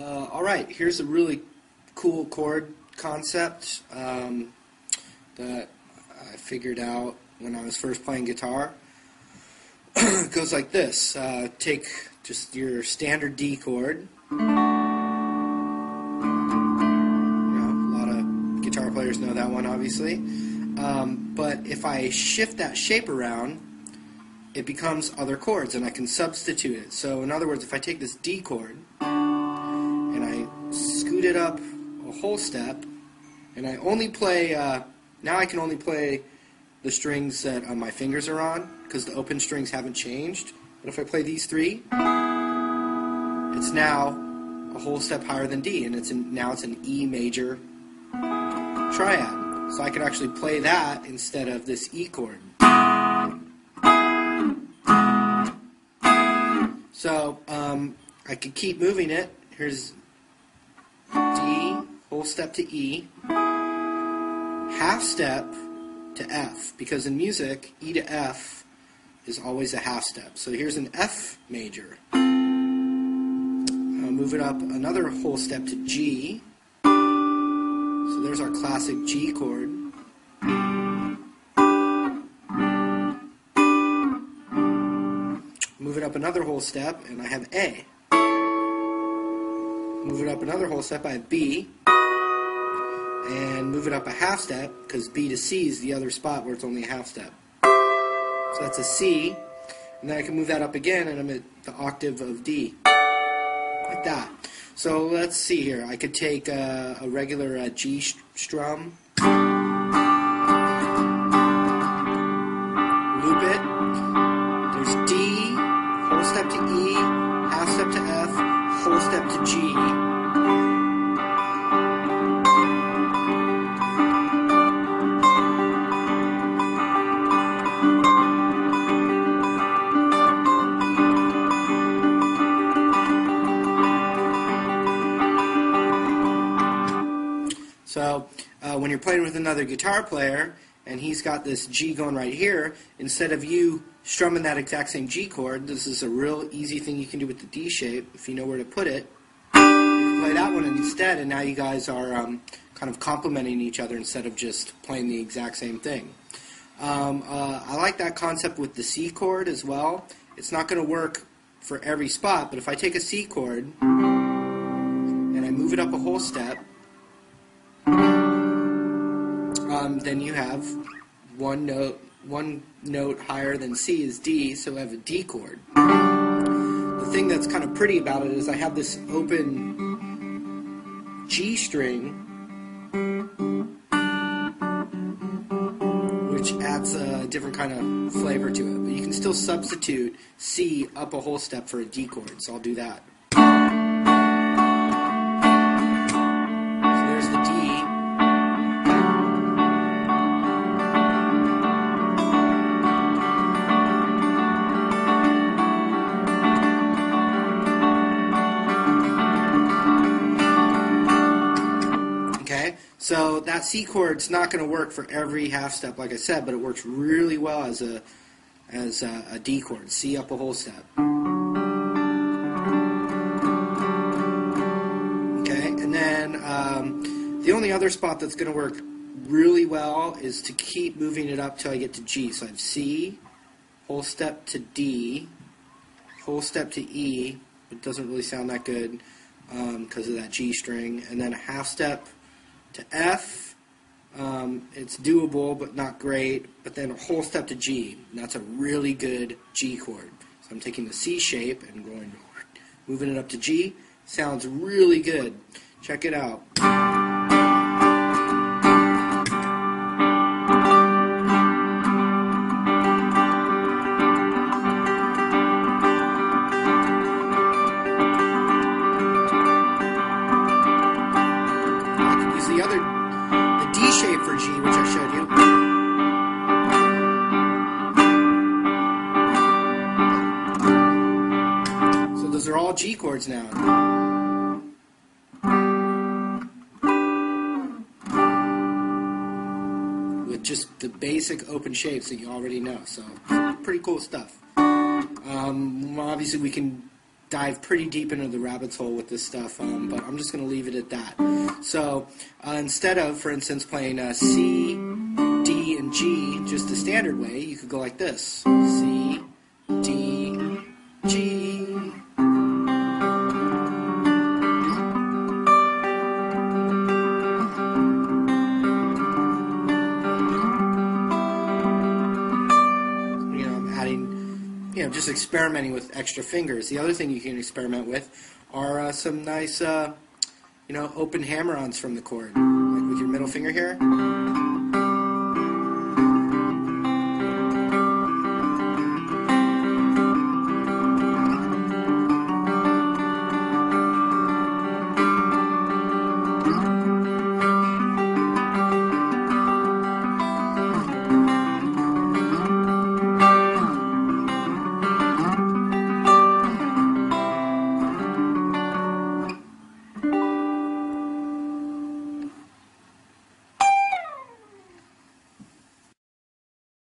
Alright, here's a really cool chord concept that I figured out when I was first playing guitar. It goes like this. Take just your standard D chord. You know, a lot of guitar players know that one, obviously. But if I shift that shape around, it becomes other chords, and I can substitute it. So, in other words, if I take this D chord, and I scoot it up a whole step, and I only play, now I can only play the strings that my fingers are on, because the open strings haven't changed. But if I play these three, it's now a whole step higher than D, and now it's an E major triad. So I can actually play that instead of this E chord. So I could keep moving it. Here's D, whole step to E, half step to F, because in music, E to F is always a half step. So here's an F major. I'll move it up another whole step to G. So there's our classic G chord. Move it up another whole step, and I have A. Move it up another whole step, I have B. And move it up a half step, because B to C is the other spot where it's only a half step. So that's a C. And then I can move that up again, and I'm at the octave of D. Like that. So let's see here. I could take a regular G strum, loop it. There's D, whole step to E, half step to F, whole step to G. So when you're playing with another guitar player and he's got this G going right here, instead of you strumming that exact same G chord, this is a real easy thing you can do with the D shape. If you know where to put it, you can play that one instead, and now you guys are kind of complementing each other instead of just playing the exact same thing. I like that concept with the C chord as well. It's not going to work for every spot, but if I take a C chord and I move it up a whole step, then you have one note higher than C is D, so I have a D chord. The thing that's kind of pretty about it is I have this open G string, which adds a different kind of flavor to it. But you can still substitute C up a whole step for a D chord, so I'll do that. So there's the D. So that C chord's not going to work for every half step, like I said, but it works really well as a D chord. C up a whole step. Okay, and then the only other spot that's going to work really well is to keep moving it up till I get to G. So I have C, whole step to D, whole step to E. It doesn't really sound that good because of that G string, and then a half step to F. It's doable but not great, but then a whole step to G, and that's a really good G chord. So I'm taking the C shape and going, moving it up to G. Sounds really good. Check it out. The D shape for G, which I showed you. So those are all G chords now. With just the basic open shapes that you already know. So pretty cool stuff. Obviously we can dive pretty deep into the rabbit's hole with this stuff, but I'm just going to leave it at that. So instead of, for instance, playing C, D, and G just the standard way, you could go like this. C, D, G. Just experimenting with extra fingers. The other thing you can experiment with are some nice, open hammer-ons from the chord, like with your middle finger here.